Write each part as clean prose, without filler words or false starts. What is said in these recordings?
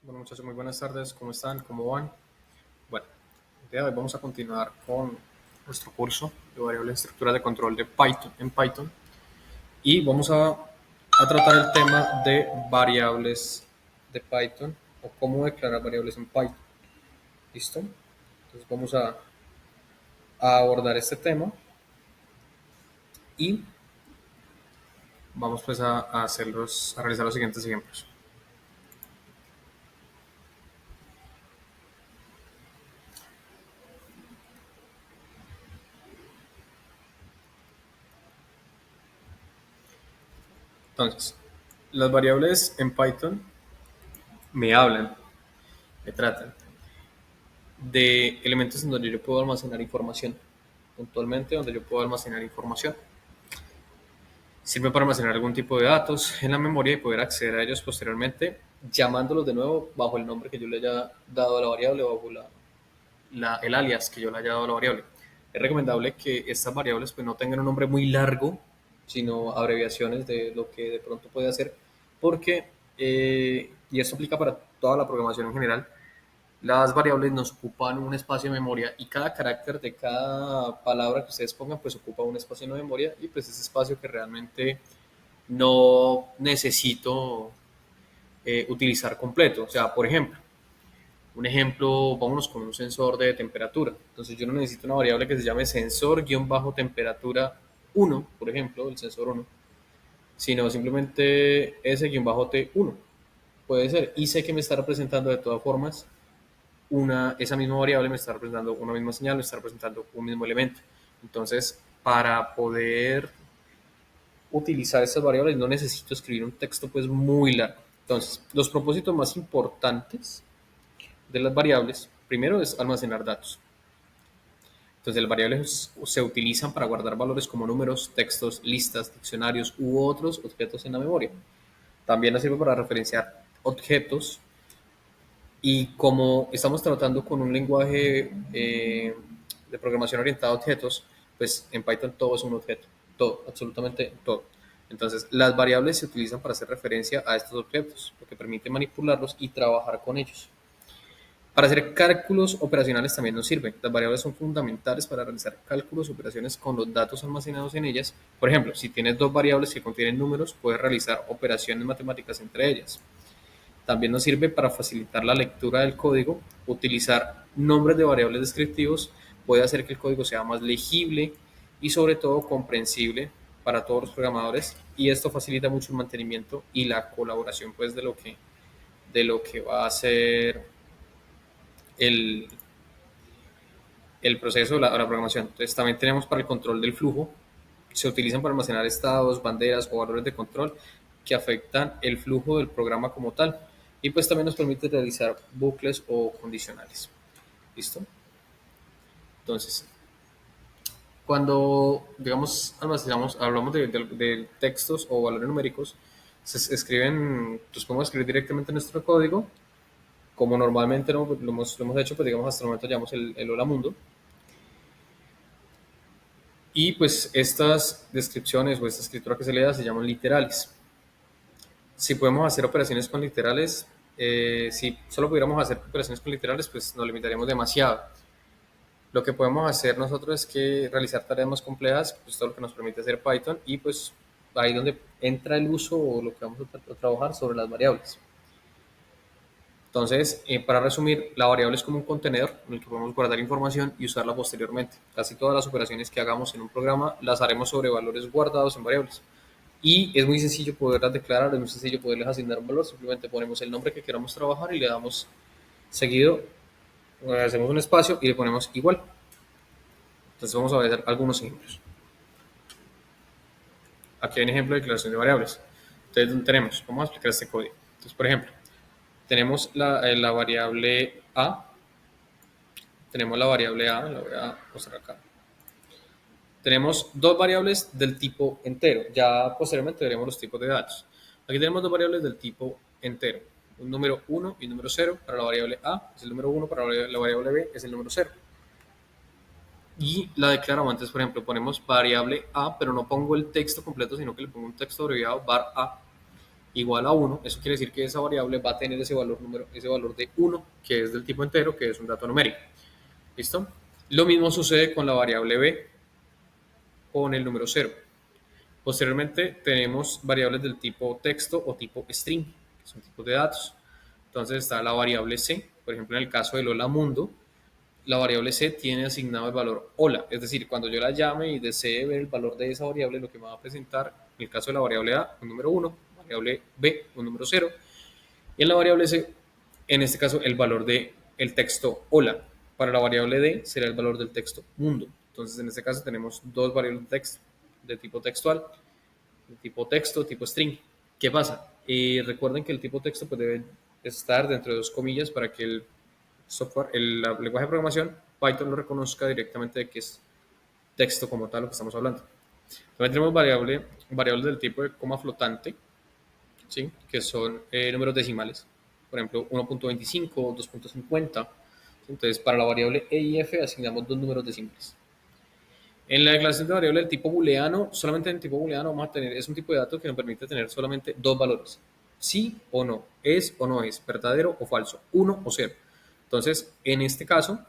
Bueno, muchachos, muy buenas tardes. ¿Cómo están? ¿Cómo van? Bueno, el día de hoy vamos a continuar con nuestro curso de variables de estructuras de control de Python en Python y vamos a tratar el tema de variables de Python o cómo declarar variables en Python. ¿Listo? Entonces vamos a abordar este tema y vamos pues a realizar los siguientes ejemplos. Entonces, las variables en Python me hablan, me tratan de elementos en donde yo puedo almacenar información, puntualmente donde yo puedo almacenar información. Sirve para almacenar algún tipo de datos en la memoria y poder acceder a ellos posteriormente, llamándolos de nuevo bajo el nombre que yo le haya dado a la variable o bajo el alias que yo le haya dado a la variable. Es recomendable que estas variables pues, no tengan un nombre muy largo, sino abreviaciones de lo que de pronto puede hacer, porque, y esto aplica para toda la programación en general, las variables nos ocupan un espacio de memoria y cada carácter de cada palabra que ustedes pongan pues ocupa un espacio de memoria y pues ese espacio que realmente no necesito utilizar completo. O sea, por ejemplo, un ejemplo, vámonos con un sensor de temperatura. Entonces yo no necesito una variable que se llame sensor-temperatura 1, por ejemplo, el sensor 1, sino simplemente s-t1. Puede ser. Y sé que me está representando de todas formas esa misma variable me está representando una misma señal, me está representando un mismo elemento. Entonces, para poder utilizar estas variables no necesito escribir un texto pues muy largo. Entonces, los propósitos más importantes de las variables, primero es almacenar datos. Entonces, las variables se utilizan para guardar valores como números, textos, listas, diccionarios u otros objetos en la memoria. También nos sirve para referenciar objetos y como estamos tratando con un lenguaje de programación orientada a objetos, pues en Python todo es un objeto, todo, absolutamente todo. Entonces, las variables se utilizan para hacer referencia a estos objetos, lo que permite manipularlos y trabajar con ellos. Para hacer cálculos operacionales también nos sirve. Las variables son fundamentales para realizar cálculos, operaciones con los datos almacenados en ellas. Por ejemplo, si tienes dos variables que contienen números, puedes realizar operaciones matemáticas entre ellas. También nos sirve para facilitar la lectura del código. Utilizar nombres de variables descriptivos puede hacer que el código sea más legible y sobre todo comprensible para todos los programadores y esto facilita mucho el mantenimiento y la colaboración pues de lo que va a ser el, el proceso de la programación. Entonces también tenemos para el control del flujo, se utilizan para almacenar estados, banderas o valores de control que afectan el flujo del programa como tal. Y pues también nos permite realizar bucles o condicionales. ¿Listo? Entonces, cuando, digamos, almacenamos, hablamos de textos o valores numéricos, se escriben, pues podemos escribir directamente en nuestro código, como normalmente lo hemos hecho, pues digamos, hasta el momento llamamos el hola mundo. Y pues estas descripciones o esta escritura que se le da se llaman literales. Si podemos hacer operaciones con literales, si solo pudiéramos hacer operaciones con literales, pues nos limitaríamos demasiado. Lo que podemos hacer nosotros es que realizar tareas más complejas, pues todo lo que nos permite hacer Python y pues ahí donde entra el uso o lo que vamos a trabajar sobre las variables. Entonces, para resumir, la variable es como un contenedor en el que podemos guardar información y usarla posteriormente. Casi todas las operaciones que hagamos en un programa las haremos sobre valores guardados en variables. Y es muy sencillo poderlas declarar, es muy sencillo poderles asignar un valor. Simplemente ponemos el nombre que queramos trabajar y le damos seguido, hacemos un espacio y le ponemos igual. Entonces vamos a ver algunos ejemplos. Aquí hay un ejemplo de declaración de variables. Entonces tenemos, vamos a explicar este código. Entonces, por ejemplo, tenemos la variable A. Tenemos la variable A, la voy a mostrar acá. Tenemos dos variables del tipo entero. Ya posteriormente veremos los tipos de datos. Aquí tenemos dos variables del tipo entero. Un número 1 y un número 0 para la variable A es el número 1, para la variable B es el número 0. Y la declaramos antes, por ejemplo, ponemos variable A, pero no pongo el texto completo, sino que le pongo un texto abreviado var A. igual a 1, eso quiere decir que esa variable va a tener ese valor de 1, que es del tipo entero, que es un dato numérico. ¿Listo? Lo mismo sucede con la variable b, con el número 0. Posteriormente tenemos variables del tipo texto o tipo string, que son tipos de datos. Entonces está la variable c, por ejemplo en el caso del hola mundo, la variable c tiene asignado el valor hola, es decir, cuando yo la llame y desee ver el valor de esa variable, lo que me va a presentar, en el caso de la variable a, un número 1, variable b, un número 0, y en la variable c, en este caso, el valor de el texto hola. Para la variable d será el valor del texto mundo. Entonces, en este caso tenemos dos variables de texto de tipo textual, de tipo texto, tipo string. ¿Qué pasa? Recuerden que el tipo texto pues, debe estar dentro de dos comillas para que el software, el lenguaje de programación, Python lo reconozca directamente de que es texto como tal lo que estamos hablando. También tenemos variables del tipo de coma flotante, ¿sí? Que son números decimales. Por ejemplo, 1.25, 2.50. Entonces, para la variable e y f asignamos dos números decimales. En la declaración de variable del tipo booleano, solamente en tipo booleano vamos a tener, es un tipo de dato que nos permite tener solamente dos valores. Sí o no, es o no es, verdadero o falso, 1 o 0. Entonces, en este caso,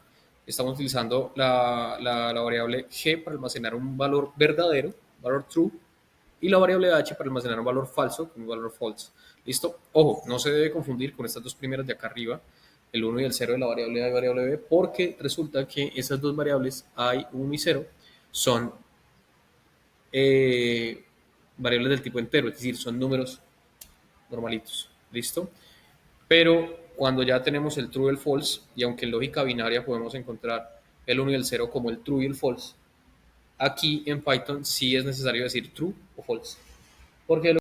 estamos utilizando la variable g para almacenar un valor verdadero, valor true, y la variable h para almacenar un valor falso con un valor false. ¿Listo? Ojo, no se debe confundir con estas dos primeras de acá arriba, el 1 y el 0 de la variable a y variable b, porque resulta que esas dos variables a, 1 y 0 son eh, variables del tipo entero, es decir, son números normalitos. ¿Listo? Pero cuando ya tenemos el true y el false, y aunque en lógica binaria podemos encontrar el 1 y el 0 como el true y el false, aquí en Python sí es necesario decir true o false. Porque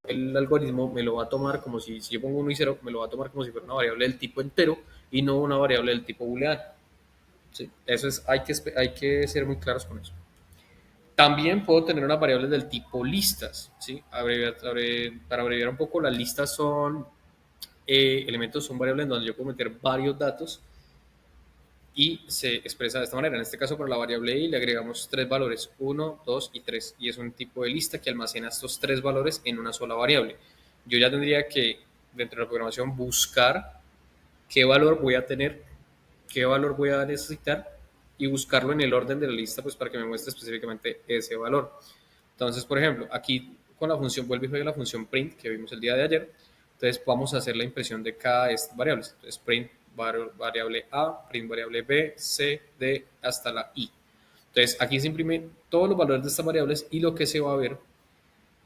el algoritmo me lo va a tomar como si yo pongo 1 y 0, me lo va a tomar como si fuera una variable del tipo entero y no una variable del tipo booleano. ¿Sí? Eso es, hay que ser muy claros con eso. También puedo tener unas variables del tipo listas. ¿Sí? Para abreviar un poco, las listas son elementos, son variables en donde yo puedo meter varios datos y se expresa de esta manera. En este caso, para la variable i le agregamos tres valores, 1, 2 y 3, y es un tipo de lista que almacena estos tres valores en una sola variable. Yo ya tendría que, dentro de la programación, buscar qué valor voy a tener, qué valor voy a necesitar y buscarlo en el orden de la lista pues, para que me muestre específicamente ese valor. Entonces, por ejemplo, aquí con la función, vuelve y juega la función print que vimos el día de ayer. Entonces, vamos a hacer la impresión de cada de estas variables. Entonces, print variable A, print variable B, C, D, hasta la I. Entonces, aquí se imprimen todos los valores de estas variables y lo que se va a ver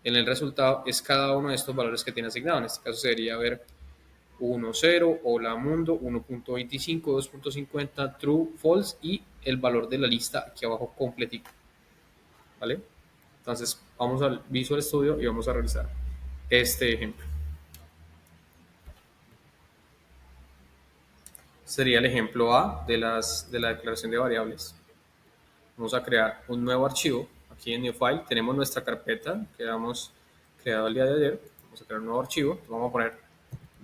en el resultado es cada uno de estos valores que tiene asignado. En este caso sería ver 1, 0, hola mundo, 1.25, 2.50, true, false y el valor de la lista aquí abajo completito. ¿Vale? Entonces, vamos al Visual Studio y vamos a realizar este ejemplo. Sería el ejemplo A de la declaración de variables. Vamos a crear un nuevo archivo. Aquí en New File tenemos nuestra carpeta que habíamos creado el día de ayer. Vamos a crear un nuevo archivo. Vamos a poner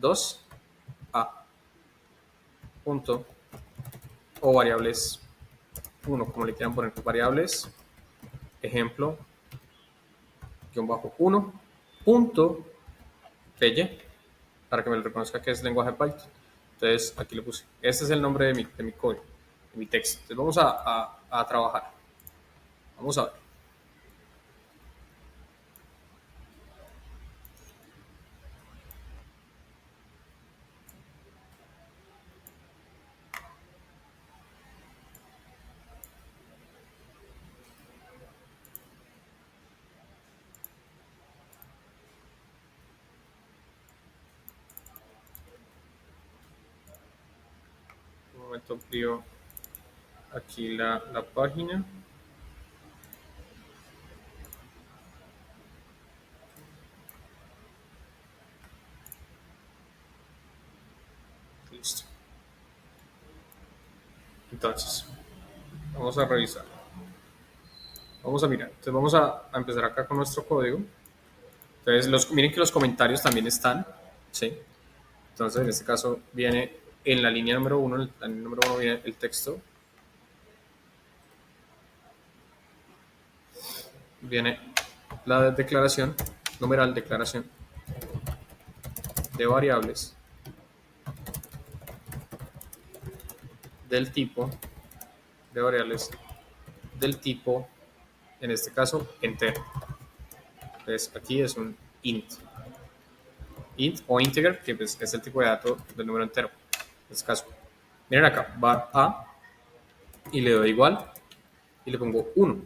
2A punto o variables 1, como le quieran poner, variables ejemplo guión bajo 1 punto py para que me lo reconozca que es lenguaje Python. Entonces aquí le puse, este es el nombre de mi código, de mi texto. Entonces vamos a trabajar. Vamos a ver. Un momento amplío aquí la página. Listo. Entonces, vamos a revisar. Vamos a mirar. Entonces vamos a empezar acá con nuestro código. Entonces, miren que los comentarios también están. ¿Sí? Entonces, en este caso viene en la línea número 1, en la línea número 1 viene el texto. Viene la declaración, numeral declaración. de variables del tipo, de variables del tipo, en este caso, entero. Entonces aquí es un int o integer, que pues, es el tipo de dato del número entero. En este caso, miren acá, var a, y le doy igual, y le pongo 1.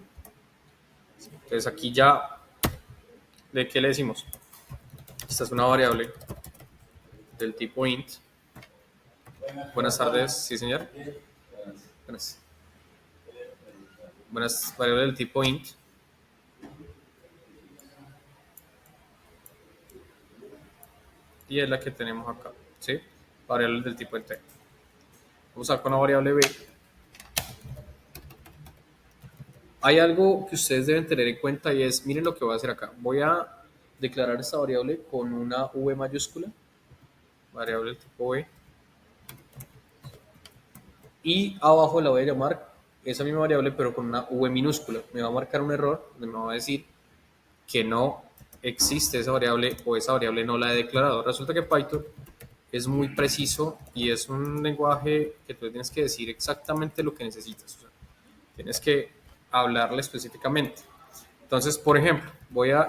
Entonces aquí ya, ¿de qué le decimos? Esta es una variable del tipo int. Buenas tardes, sí señor. Buenas. Buenas, variable del tipo int. Y es la que tenemos acá, ¿sí? Variable del tipo entero. Vamos a ver con la variable b. Hay algo que ustedes deben tener en cuenta y es, miren lo que voy a hacer acá. Voy a declarar esta variable con una v mayúscula, variable del tipo b, y abajo la voy a llamar esa misma variable pero con una v minúscula. Me va a marcar un error donde me va a decir que no existe esa variable o esa variable no la he declarado. Resulta que Python es muy preciso y es un lenguaje que tú tienes que decir exactamente lo que necesitas. O sea, tienes que hablarle específicamente. Entonces, por ejemplo,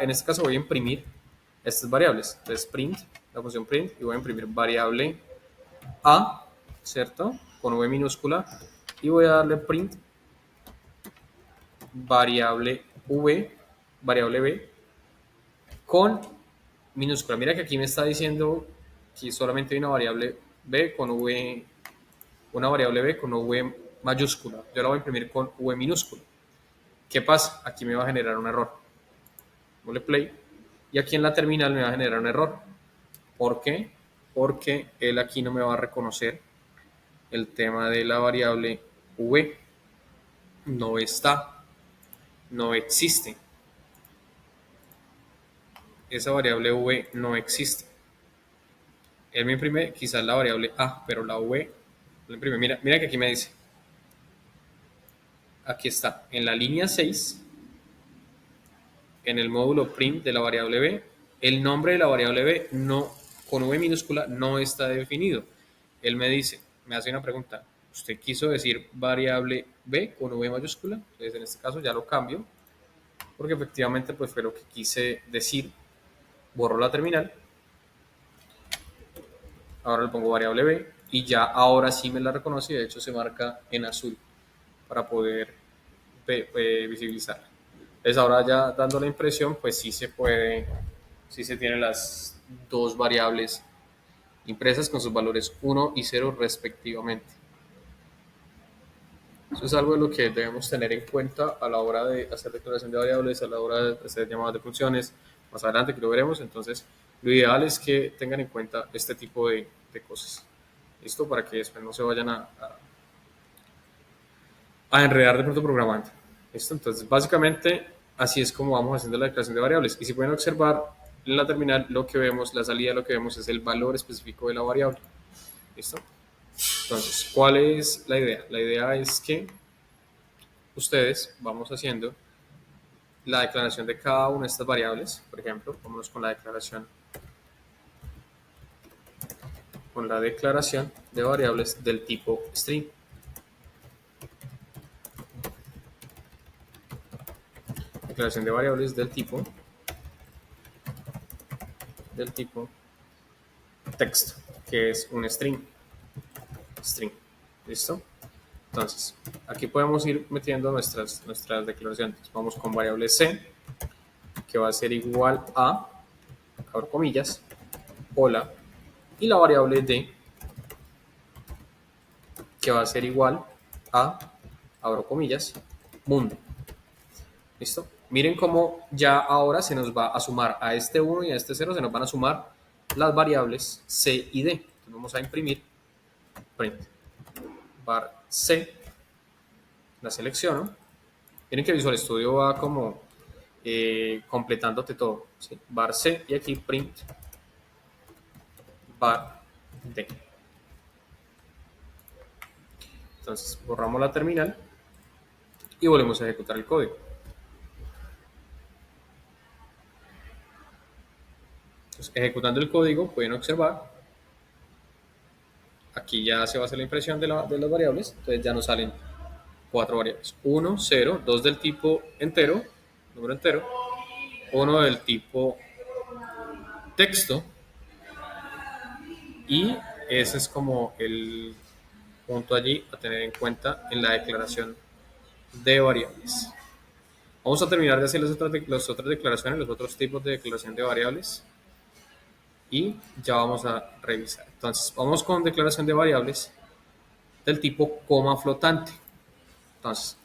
en este caso voy a imprimir estas variables. Entonces, print, la función print, y voy a imprimir variable a, ¿cierto? Con v minúscula, y voy a darle print variable b, con minúscula. Mira que aquí me está diciendo que solamente hay una variable b con v, una variable b con v mayúscula. Yo la voy a imprimir con v minúscula. ¿Qué pasa? Aquí me va a generar un error. Dale play. Y aquí en la terminal me va a generar un error. ¿Por qué? Porque él aquí no me va a reconocer el tema de la variable v. No está, no existe. Esa variable v no existe. Él me imprime quizás la variable a, pero la v no imprime. Mira, mira que aquí me dice, aquí está, en la línea 6, en el módulo print de la variable b, el nombre de la variable b no, con v minúscula no está definido. Él me dice, me hace una pregunta, ¿usted quiso decir variable b con v mayúscula? Entonces en este caso ya lo cambio, porque efectivamente pues fue lo que quise decir. Borro la terminal, ahora le pongo variable b y ya ahora sí me la reconoce y de hecho se marca en azul para poder visibilizar. Entonces ahora ya dando la impresión, pues sí se puede, sí se tienen las dos variables impresas con sus valores 1 y 0 respectivamente. Eso es algo de lo que debemos tener en cuenta a la hora de hacer declaración de variables, a la hora de hacer llamadas de funciones, más adelante que lo veremos. Entonces, lo ideal es que tengan en cuenta este tipo de cosas. ¿Listo? Para que después no se vayan a enredar de pronto programando. ¿Listo? Entonces, básicamente, así es como vamos haciendo la declaración de variables. Y si pueden observar en la terminal, lo que vemos, la salida, lo que vemos es el valor específico de la variable. ¿Listo? Entonces, ¿cuál es la idea? La idea es que ustedes vamos haciendo la declaración de cada una de estas variables. Por ejemplo, vámonos con la declaración de variables del tipo string. Declaración de variables del tipo text, que es un string. ¿Listo? Entonces, aquí podemos ir metiendo nuestras declaraciones. Vamos con variable c, que va a ser igual a, abro comillas, hola, y la variable d, que va a ser igual a, abro comillas, mundo. ¿Listo? Miren cómo ya ahora se nos va a sumar a este 1 y a este 0, se nos van a sumar las variables c y d. Entonces vamos a imprimir print var c, la selecciono. Miren que Visual Studio va como completándote todo, ¿sí? Var c y aquí print var d. Entonces borramos la terminal y volvemos a ejecutar el código. Entonces Ejecutando el código, pueden observar, aquí ya se va a hacer la impresión de las variables, entonces ya nos salen 4 variables. 1, 0, 2 del tipo entero, número entero, 1 del tipo texto, y ese es como el punto allí a tener en cuenta en la declaración de variables. Vamos a terminar de hacer las otras declaraciones, los otros tipos de declaración de variables, y ya vamos a revisar. Entonces, vamos con declaración de variables del tipo coma flotante. Entonces,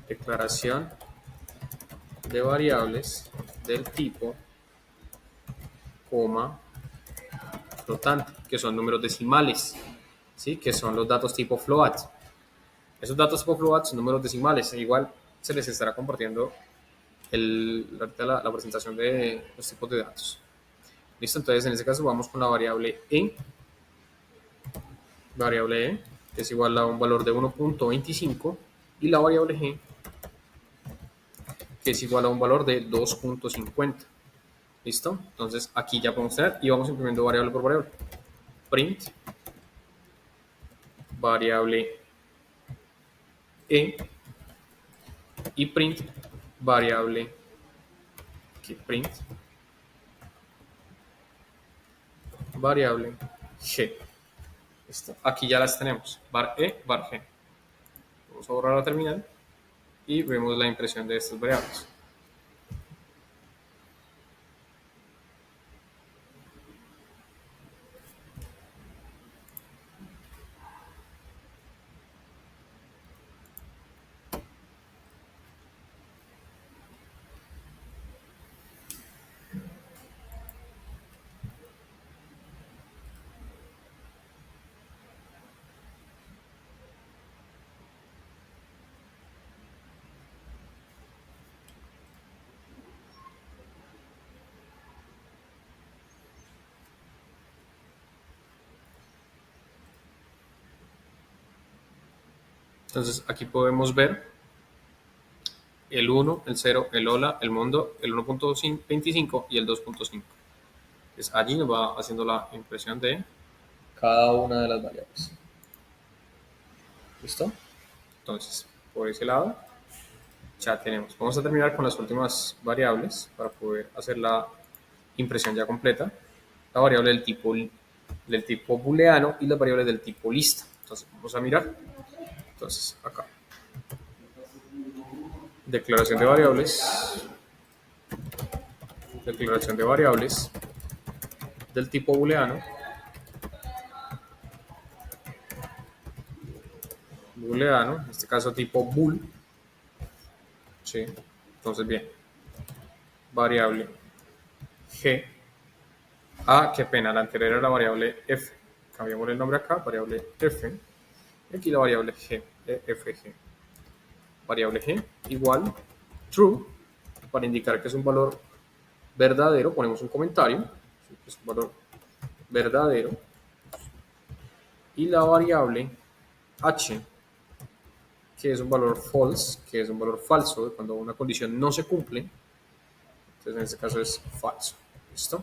declaración de variables del tipo coma flotante, que son números decimales, ¿sí? Que son los datos tipo float. Esos datos tipo float son números decimales, e igual se les estará compartiendo la presentación de los tipos de datos. Listo, entonces en este caso vamos con la variable e, que es igual a un valor de 1.25, y la variable g, que es igual a un valor de 2.50. ¿Listo? Entonces aquí ya podemos tener y vamos imprimiendo variable por variable. Print variable e y print variable print variable g. ¿Listo? Aquí ya las tenemos, var e, var g. Vamos a borrar la terminal y vemos la impresión de estas variables. Entonces aquí podemos ver el 1, el 0, el hola, el mundo, el 1.25 y el 2.5. Entonces allí nos va haciendo la impresión de cada una de las variables. ¿Listo? Entonces, por ese lado ya tenemos. Vamos a terminar con las últimas variables para poder hacer la impresión ya completa. La variable del tipo booleano y las variables del tipo lista. Entonces vamos a mirar. Entonces acá. Declaración de variables. Declaración de variables del tipo booleano. Booleano, en este caso tipo bool. ¿Sí? Entonces bien. Variable g. Ah, qué pena, la anterior era la variable f. Cambiamos el nombre acá, variable f. Y aquí la variable g, fg. Variable g igual true, para indicar que es un valor verdadero, ponemos un comentario, que es un valor verdadero. Y la variable h, que es un valor false, que es un valor falso, cuando una condición no se cumple. Entonces en este caso es falso. ¿Listo?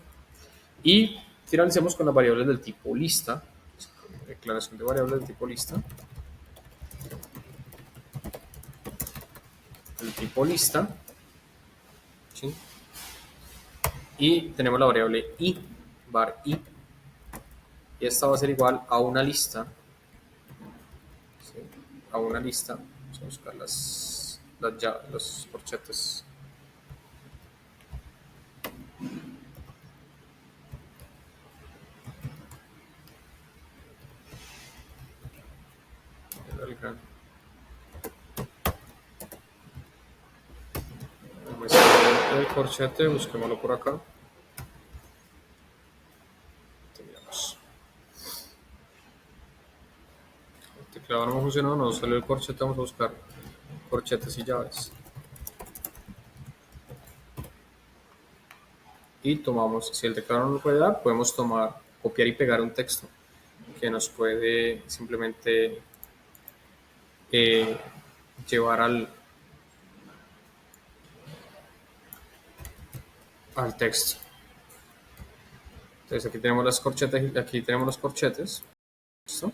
Y finalicemos con las variables del tipo lista. Declaración de variables del tipo lista. El tipo lista. ¿Sí? Y tenemos la variable i, var i. Y esta va a ser igual a una lista. ¿Sí? A una lista. Vamos a buscar los corchetes. El corchete, busquémoslo por acá. Terminamos. El teclado no me funcionó, no salió el corchete, vamos a buscar corchetes y llaves. Y tomamos, si el teclado no nos puede dar, podemos tomar, copiar y pegar un texto que nos puede simplemente llevar al texto. Entonces aquí tenemos las corchetas y aquí tenemos los corchetes. ¿Listo?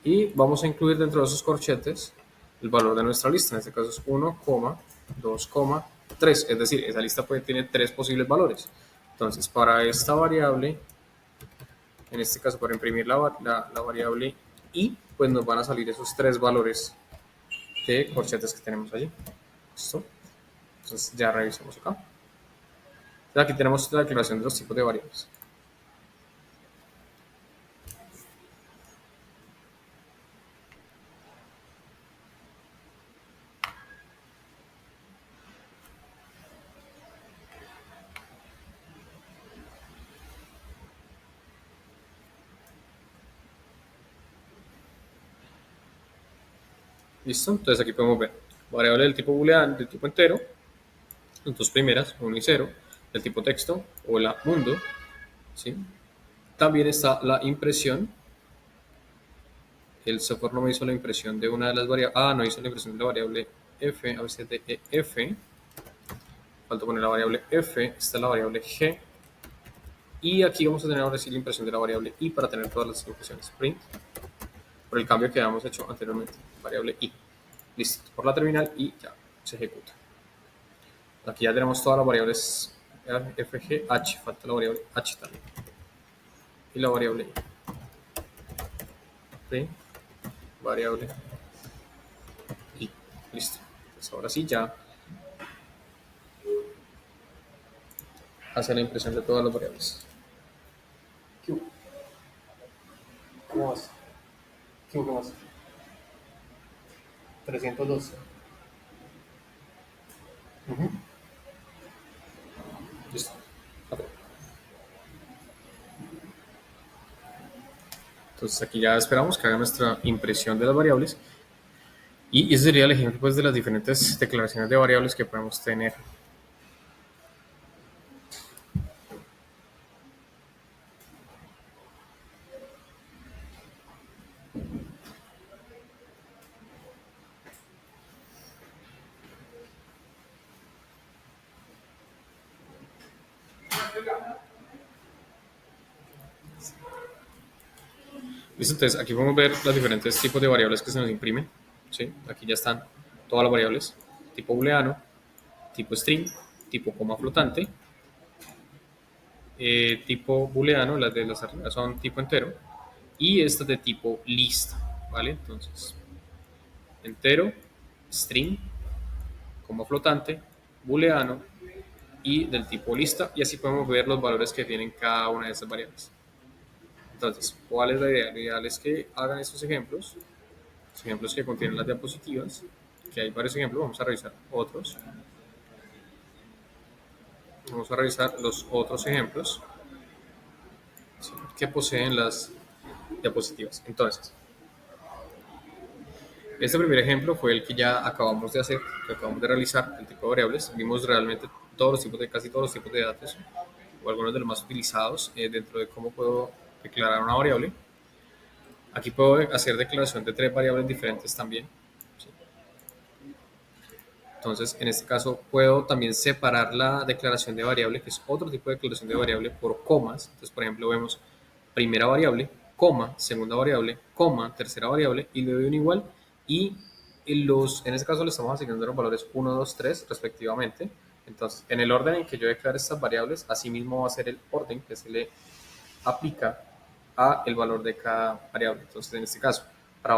Y vamos a incluir dentro de esos corchetes el valor de nuestra lista. En este caso es 1, 2, 3. Es decir, esa lista tiene tres posibles valores. Entonces, para esta variable, en este caso para imprimir la variable i, pues nos van a salir esos tres valores de corchetes que tenemos allí. ¿Listo? Entonces ya revisamos acá. Aquí tenemos la declaración de los tipos de variables. ¿Listo? Entonces aquí podemos ver variable del tipo booleano, del tipo entero, las dos primeras, 1 y 0, del tipo texto o la mundo, ¿sí? También está la impresión. El software no me hizo la impresión de una de las variables. No hizo la impresión de la variable f, a veces de f. Falta poner la variable f, esta es la variable g. Y aquí vamos a tener ahora sí la impresión de la variable i para tener todas las impresiones. Print, por el cambio que habíamos hecho anteriormente, variable i. Listo, por la terminal y ya se ejecuta. Aquí ya tenemos todas las variables f, g, h, falta la variable h también. Y la variable i. Print, variable i. Listo. Entonces ahora sí ya hace la impresión de todas las variables. ¿Qué hubo? ¿Cómo vas? ¿Qué hubo? ¿Cómo vas? 312. Listo. Okay. Entonces aquí ya esperamos que haga nuestra impresión de las variables. Y ese sería el ejemplo pues, de las diferentes declaraciones de variables que podemos tener. Listo, entonces aquí podemos ver los diferentes tipos de variables que se nos imprimen. ¿Sí? Aquí ya están todas las variables. Tipo booleano, tipo string, tipo coma flotante, tipo booleano, las de las arriba son tipo entero, y estas de tipo lista, ¿vale? Entonces, entero, string, coma flotante, booleano y del tipo lista, y así podemos ver los valores que tienen cada una de esas variables. Entonces, ¿cuál es la idea? Lo ideal es que hagan estos ejemplos, los ejemplos que contienen las diapositivas, que hay varios ejemplos, vamos a revisar otros. Vamos a revisar los otros ejemplos, ¿sí?, que poseen las diapositivas. Entonces, este primer ejemplo fue el que ya acabamos de hacer, que acabamos de realizar, el tipo de variables. Vimos realmente casi todos los tipos de datos, o algunos de los más utilizados dentro de cómo puedo declarar una variable. Aquí puedo hacer declaración de tres variables diferentes también. ¿Sí? Entonces, en este caso, puedo también separar la declaración de variable, que es otro tipo de declaración de variable, por comas. Entonces, por ejemplo, vemos primera variable, coma, segunda variable, coma, tercera variable, y le doy un igual. Y en este caso le estamos asignando los valores 1, 2, 3 respectivamente. Entonces, en el orden en que yo declare estas variables, así mismo va a ser el orden que se le aplica a el valor de cada variable. Entonces, en este caso, para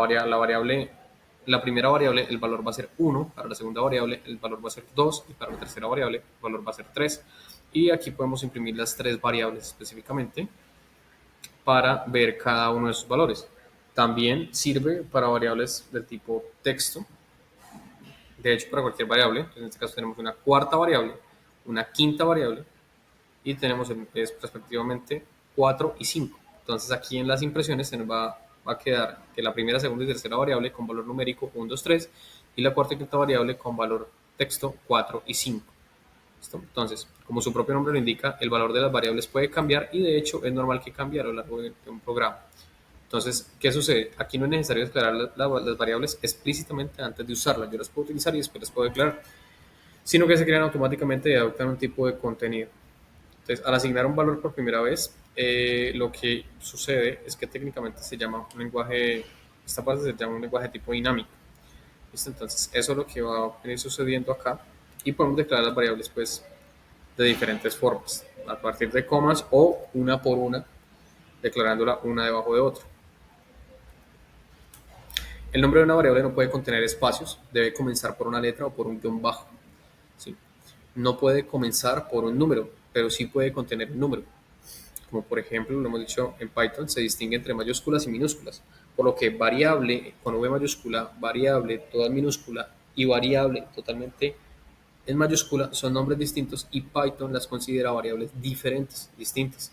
la primera variable el valor va a ser 1, para la segunda variable el valor va a ser 2 y para la tercera variable el valor va a ser 3. Y aquí podemos imprimir las tres variables específicamente para ver cada uno de sus valores. También sirve para variables del tipo texto. De hecho, para cualquier variable. En este caso tenemos una cuarta variable, una quinta variable y tenemos respectivamente 4 y 5. Entonces aquí en las impresiones se nos va a quedar que la primera, segunda y tercera variable con valor numérico 1, 2, 3 y la cuarta y quinta variable con valor texto 4 y 5. ¿Listo? Entonces, como su propio nombre lo indica, el valor de las variables puede cambiar y de hecho es normal que cambie a lo largo de un programa. Entonces, ¿qué sucede? Aquí no es necesario declarar las variables explícitamente antes de usarlas. Yo las puedo utilizar y después las puedo declarar, sino que se crean automáticamente y adoptan un tipo de contenido. Entonces, al asignar un valor por primera vez, lo que sucede es que técnicamente se llama un lenguaje, esta parte se llama un lenguaje tipo dinámico. ¿Listo? Entonces, eso es lo que va a venir sucediendo acá y podemos declarar las variables pues de diferentes formas, a partir de comas o una por una, declarándola una debajo de otra. El nombre de una variable no puede contener espacios, debe comenzar por una letra o por un guión bajo. ¿Sí? No puede comenzar por un número, pero sí puede contener un número. Como por ejemplo, lo hemos dicho en Python, se distingue entre mayúsculas y minúsculas, por lo que variable con V mayúscula, variable toda en minúscula y variable totalmente en mayúscula son nombres distintos y Python las considera variables diferentes, distintas.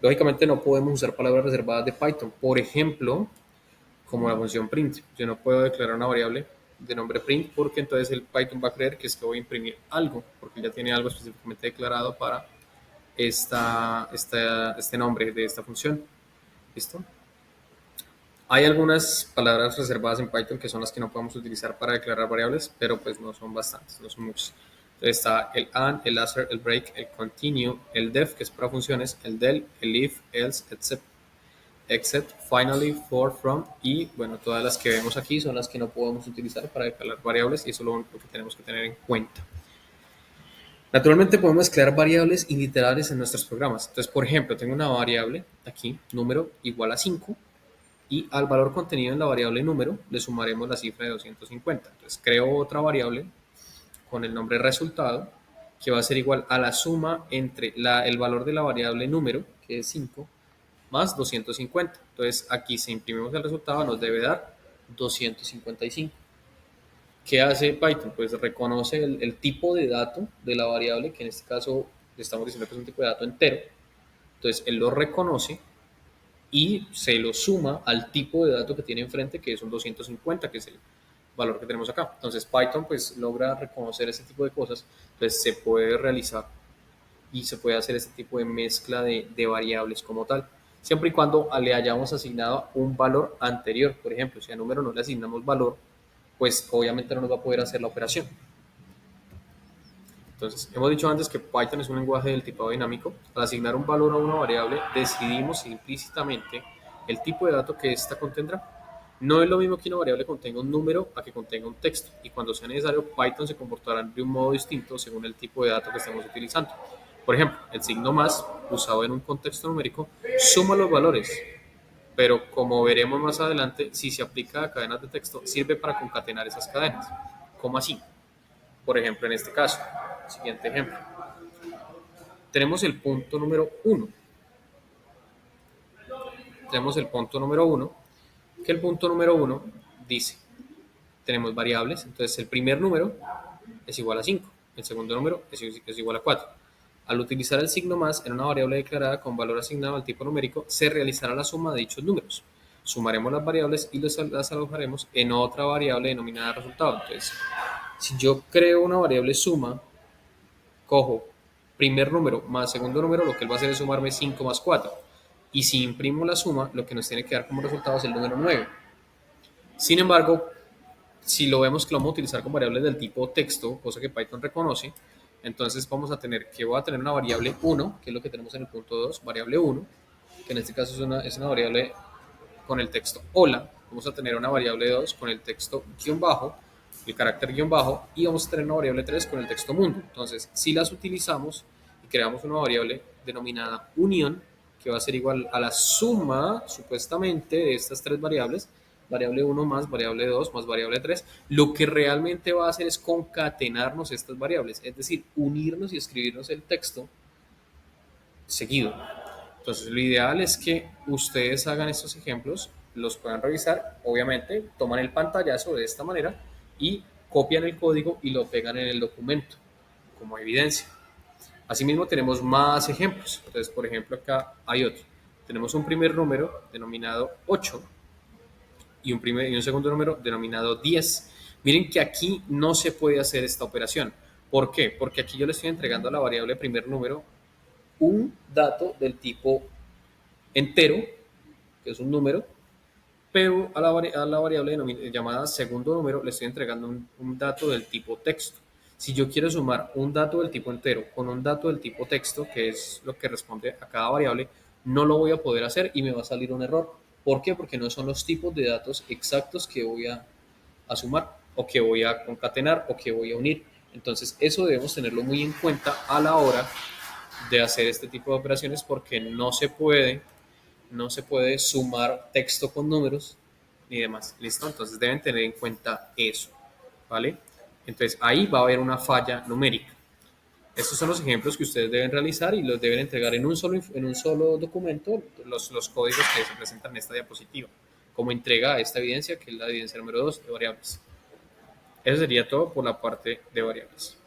Lógicamente no podemos usar palabras reservadas de Python, por ejemplo, como la función print. Yo no puedo declarar una variable de nombre print porque entonces el Python va a creer que es que voy a imprimir algo, porque ya tiene algo específicamente declarado para este nombre de esta función. ¿Listo? Hay algunas palabras reservadas en Python que son las que no podemos utilizar para declarar variables, pero pues no son bastantes, no son muchas. Entonces está el and, el asser, el break, el continue, el def, que es para funciones, el del, el if, else, except, finally, for, from y bueno, todas las que vemos aquí son las que no podemos utilizar para declarar variables y eso es lo único que tenemos que tener en cuenta. Naturalmente podemos crear variables iliterables en nuestros programas. Entonces, por ejemplo, tengo una variable aquí, número igual a 5, y al valor contenido en la variable número le sumaremos la cifra de 250. Entonces, creo otra variable con el nombre resultado que va a ser igual a la suma entre el valor de la variable número, que es 5, más 250. Entonces, aquí si imprimimos el resultado nos debe dar 255. ¿Qué hace Python? Pues reconoce el tipo de dato de la variable, que en este caso le estamos diciendo que es un tipo de dato entero. Entonces, él lo reconoce y se lo suma al tipo de dato que tiene enfrente, que es un 250, que es el valor que tenemos acá. Entonces, Python pues logra reconocer ese tipo de cosas, entonces se puede realizar y se puede hacer este tipo de mezcla de variables como tal, siempre y cuando le hayamos asignado un valor anterior. Por ejemplo, si a número no le asignamos valor, pues obviamente no nos va a poder hacer la operación. Entonces, hemos dicho antes que Python es un lenguaje del tipado dinámico. Al asignar un valor a una variable, decidimos implícitamente el tipo de dato que ésta contendrá. No es lo mismo que una variable contenga un número a que contenga un texto, y cuando sea necesario, Python se comportará de un modo distinto según el tipo de dato que estemos utilizando. Por ejemplo, el signo más, usado en un contexto numérico, suma los valores, pero como veremos más adelante, si se aplica a cadenas de texto, sirve para concatenar esas cadenas. ¿Cómo así? Por ejemplo, en este caso, siguiente ejemplo, tenemos el punto número uno. Tenemos el punto número uno, que el punto número uno dice, tenemos variables, entonces el primer número es igual a 5, el segundo número es igual a 4. Al utilizar el signo más en una variable declarada con valor asignado al tipo numérico, se realizará la suma de dichos números. Sumaremos las variables y las alojaremos en otra variable denominada resultado. Entonces, si yo creo una variable suma, cojo primer número más segundo número, lo que él va a hacer es sumarme 5 más 4. Y si imprimo la suma, lo que nos tiene que dar como resultado es el número 9. Sin embargo, si lo vemos que lo vamos a utilizar con variables del tipo texto, cosa que Python reconoce, entonces vamos a tener que voy a tener una variable 1, que es lo que tenemos en el punto 2, variable 1, que en este caso es una variable con el texto hola. Vamos a tener una variable 2 con el texto guión bajo, el carácter guión bajo, y vamos a tener una variable 3 con el texto mundo. Entonces, si las utilizamos y creamos una variable denominada unión, que va a ser igual a la suma, supuestamente, de estas tres variables, variable 1 más variable 2 más variable 3, lo que realmente va a hacer es concatenarnos estas variables, es decir, unirnos y escribirnos el texto seguido. Entonces, lo ideal es que ustedes hagan estos ejemplos, los puedan revisar, obviamente, toman el pantallazo de esta manera y copian el código y lo pegan en el documento como evidencia. Asimismo, tenemos más ejemplos. Entonces, por ejemplo, acá hay otro. Tenemos un primer número denominado 8 y un segundo número denominado 10. Miren que aquí no se puede hacer esta operación. ¿Por qué? Porque aquí yo le estoy entregando a la variable primer número un dato del tipo entero, que es un número, pero a la variable llamada segundo número le estoy entregando un dato del tipo texto. Si yo quiero sumar un dato del tipo entero con un dato del tipo texto, que es lo que responde a cada variable, no lo voy a poder hacer y me va a salir un error. ¿Por qué? Porque no son los tipos de datos exactos que voy a sumar o que voy a concatenar o que voy a unir. Entonces eso debemos tenerlo muy en cuenta a la hora de hacer este tipo de operaciones porque no se puede sumar texto con números ni demás. ¿Listo? Entonces deben tener en cuenta eso. ¿Vale? Entonces ahí va a haber una falla numérica. Estos son los ejemplos que ustedes deben realizar y los deben entregar en un solo documento, los códigos que se presentan en esta diapositiva, como entrega a esta evidencia, que es la evidencia número 2 de variables. Eso sería todo por la parte de variables.